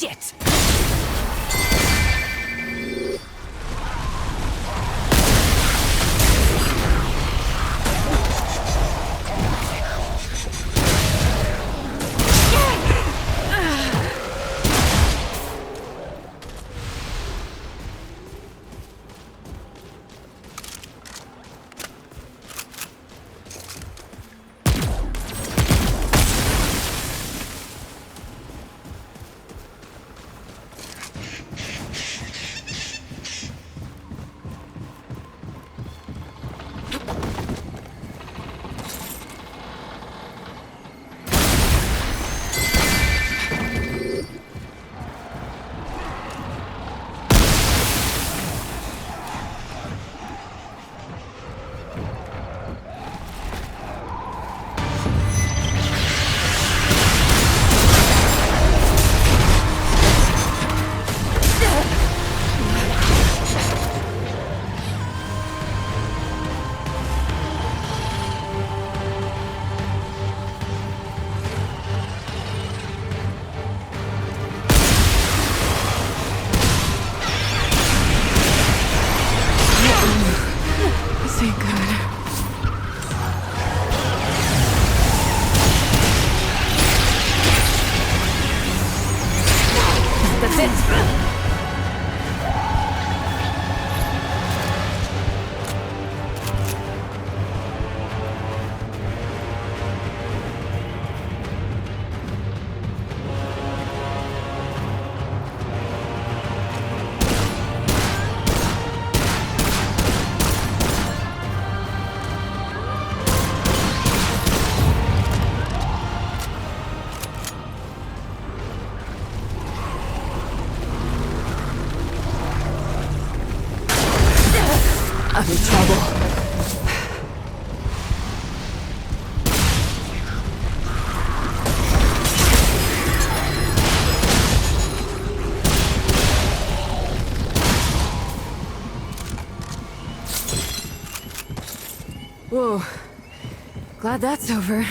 Shit! Thank God. That's it! I'm in trouble. Whoa. Glad that's over.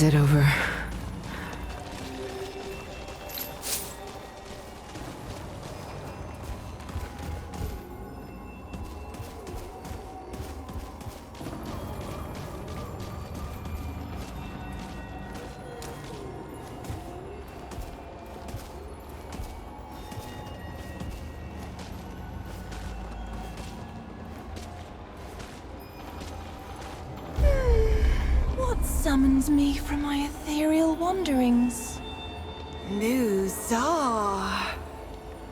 Is it over? What summons me from my ethereal wanderings? Muzar.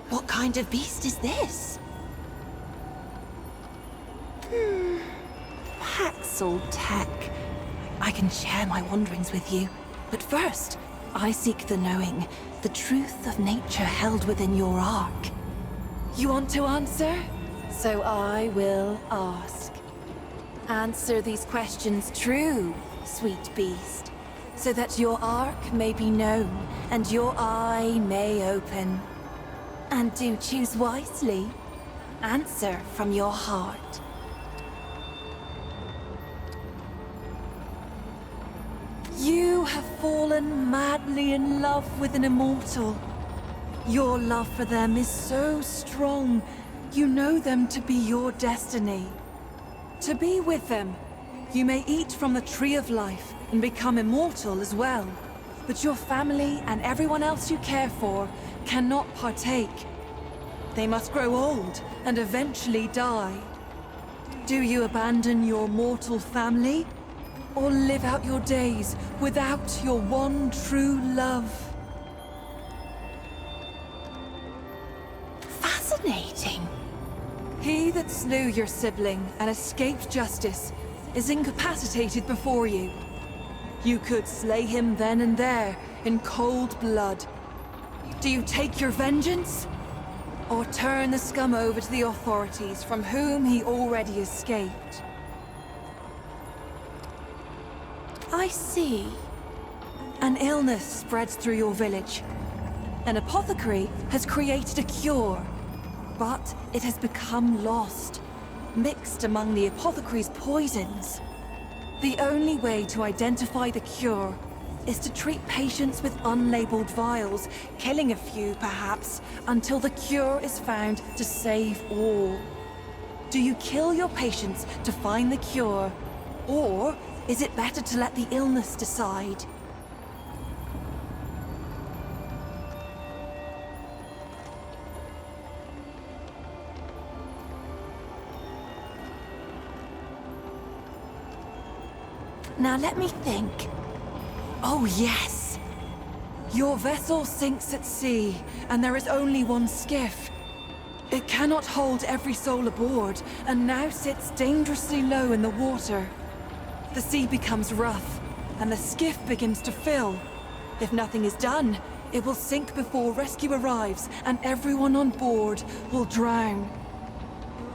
What kind of beast is this? Paxel Tech. I can share my wanderings with you. But first, I seek the knowing, the truth of nature held within your ark. You want to answer? So I will ask. Answer these questions true, sweet beast, so that your ark may be known and your eye may open. And do choose wisely. Answer from your heart. You have fallen madly in love with an immortal. Your love for them is so strong, you know them to be your destiny. To be with them, you may eat from the tree of life and become immortal as well. But your family and everyone else you care for cannot partake. They must grow old and eventually die. Do you abandon your mortal family? Or live out your days without your one true love? Fascinating. He that slew your sibling and escaped justice is incapacitated before you. You could slay him then and there, in cold blood. Do you take your vengeance? Or turn the scum over to the authorities from whom he already escaped? I see. An illness spreads through your village. An apothecary has created a cure, but it has become lost, mixed among the apothecary's poisons. The only way to identify the cure is to treat patients with unlabeled vials, killing a few perhaps, until the cure is found to save all. Do you kill your patients to find the cure, or is it better to let the illness decide? Now let me think. Oh yes! Your vessel sinks at sea, and there is only one skiff. It cannot hold every soul aboard, and now sits dangerously low in the water. The sea becomes rough, and the skiff begins to fill. If nothing is done, it will sink before rescue arrives, and everyone on board will drown.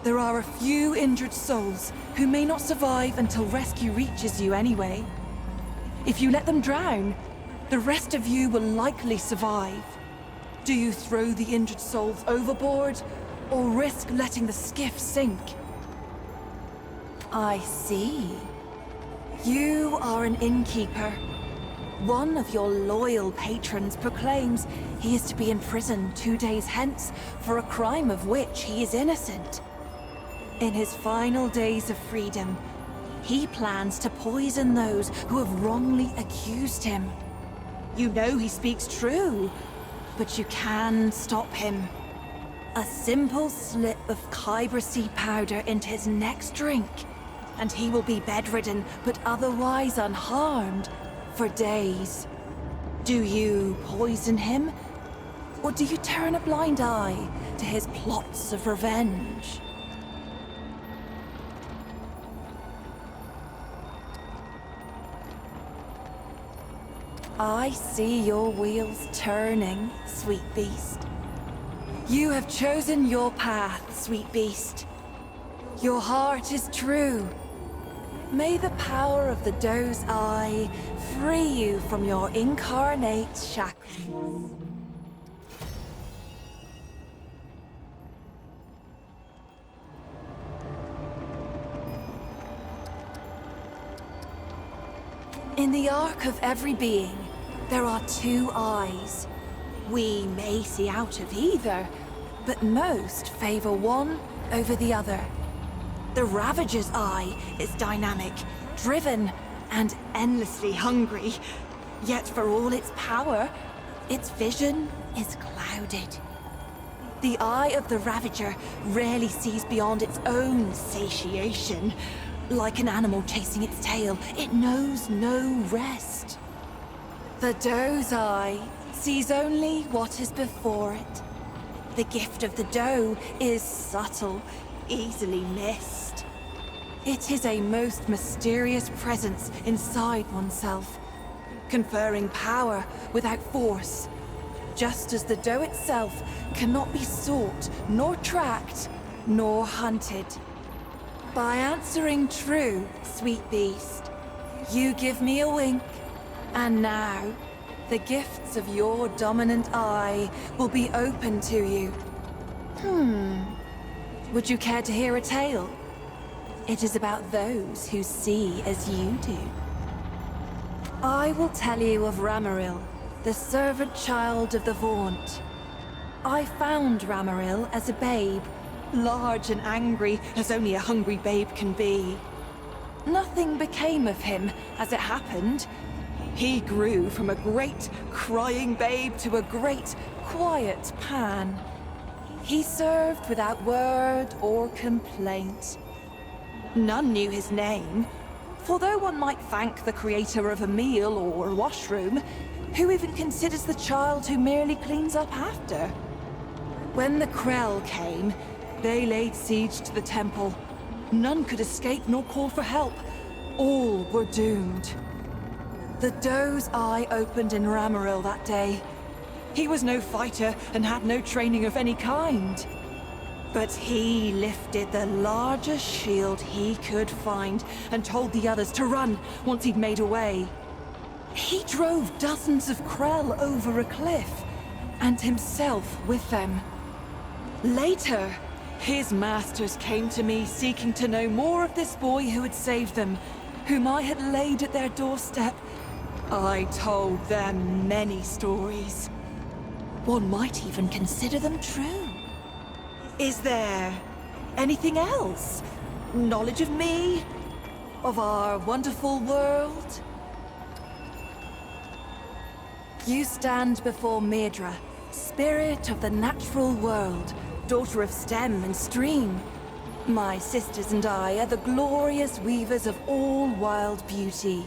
There are a few injured souls who may not survive until rescue reaches you anyway. If you let them drown, the rest of you will likely survive. Do you throw the injured souls overboard, or risk letting the skiff sink? I see. You are an innkeeper. One of your loyal patrons proclaims he is to be imprisoned 2 days hence for a crime of which he is innocent. In his final days of freedom, he plans to poison those who have wrongly accused him. You know he speaks true, but you can stop him. A simple slip of Kyber seed powder into his next drink, and he will be bedridden, but otherwise unharmed, for days. Do you poison him? Or do you turn a blind eye to his plots of revenge? I see your wheels turning, sweet beast. You have chosen your path, sweet beast. Your heart is true. May the power of the doe's eye free you from your incarnate shackles. In the arc of every being, there are two eyes. We may see out of either, but most favor one over the other. The Ravager's eye is dynamic, driven, and endlessly hungry. Yet for all its power, its vision is clouded. The eye of the Ravager rarely sees beyond its own satiation. Like an animal chasing its tail, it knows no rest. The doe's eye sees only what is before it. The gift of the doe is subtle, easily missed. It is a most mysterious presence inside oneself, conferring power without force, just as the doe itself cannot be sought, nor tracked, nor hunted. By answering true, sweet beast, you give me a wink, and now the gifts of your dominant eye will be open to you. Would you care to hear a tale? It is about those who see as you do. I will tell you of Ramaril, the servant child of the Vaunt. I found Ramaril as a babe, large and angry as only a hungry babe can be. Nothing became of him, as it happened. He grew from a great, crying babe to a great, quiet Pan. He served without word or complaint. None knew his name, for though one might thank the creator of a meal or a washroom, who even considers the child who merely cleans up after? When the Krell came, they laid siege to the temple. None could escape nor call for help. All were doomed. The doe's eye opened in Ramaril that day. He was no fighter and had no training of any kind. But he lifted the largest shield he could find and told the others to run once he'd made away. He drove dozens of Krell over a cliff, and himself with them. Later, his masters came to me seeking to know more of this boy who had saved them, whom I had laid at their doorstep. I told them many stories. One might even consider them true. Is there anything else? Knowledge of me? Of our wonderful world? You stand before Medra, spirit of the natural world, daughter of stem and stream. My sisters and I are the glorious weavers of all wild beauty.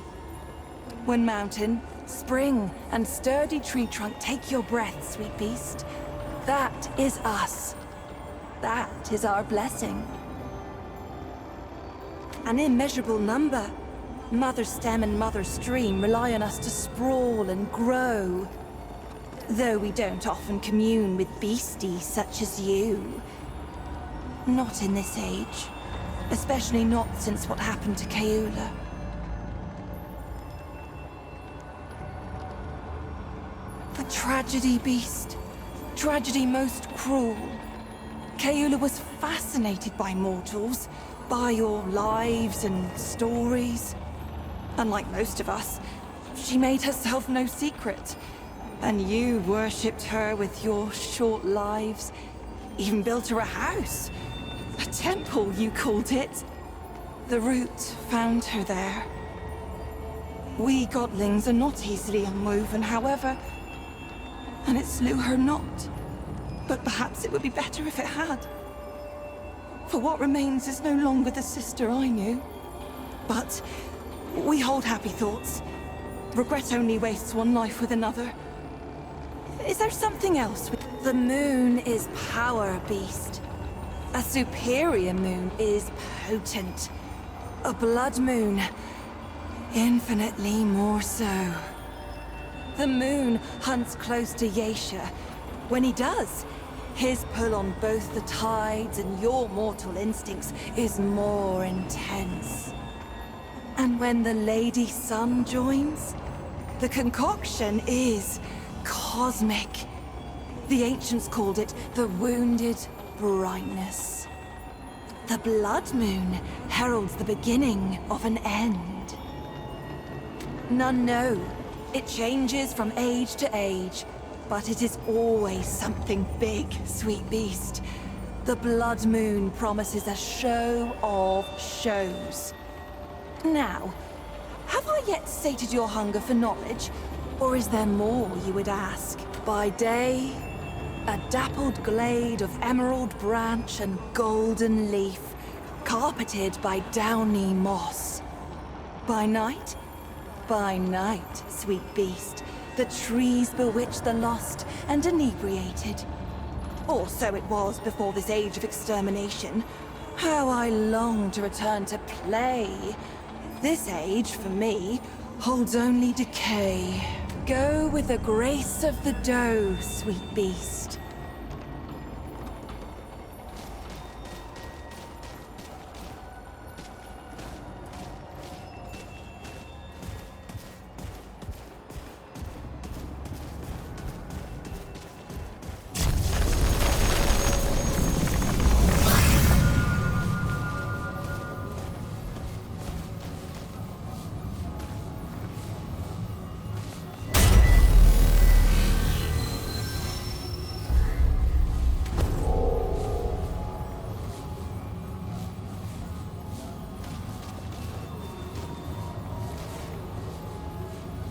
When mountain, spring, and sturdy tree trunk take your breath, sweet beast, that is us. That is our blessing. An immeasurable number. Mother stem and mother stream rely on us to sprawl and grow. Though we don't often commune with beasties such as you. Not in this age. Especially not since what happened to Kaeula. A tragedy, beast. Tragedy most cruel. Kaeula was fascinated by mortals, by your lives and stories. Unlike most of us, she made herself no secret. And you worshipped her with your short lives. Even built her a house. A temple, you called it. The root found her there. We godlings are not easily unwoven, however. And it slew her not. But perhaps it would be better if it had. For what remains is no longer the sister I knew. But we hold happy thoughts. Regret only wastes one life with another. Is there something else? The moon is power, beast. A superior moon is potent. A blood moon, infinitely more so. The moon hunts close to Yeisha. When he does, his pull on both the tides and your mortal instincts is more intense. And when the Lady Sun joins, the concoction is cosmic. The ancients called it the wounded brightness. The blood moon heralds the beginning of an end. None know. It changes from age to age, but it is always something big, sweet beast. The blood moon promises a show of shows. Now, have I yet sated your hunger for knowledge? Or is there more you would ask? By day, a dappled glade of emerald branch and golden leaf, carpeted by downy moss. By night? By night, sweet beast, the trees bewitch the lost and inebriated. Or so it was before this age of extermination. How I long to return to play. This age, for me, holds only decay. Go with the grace of the doe, sweet beast.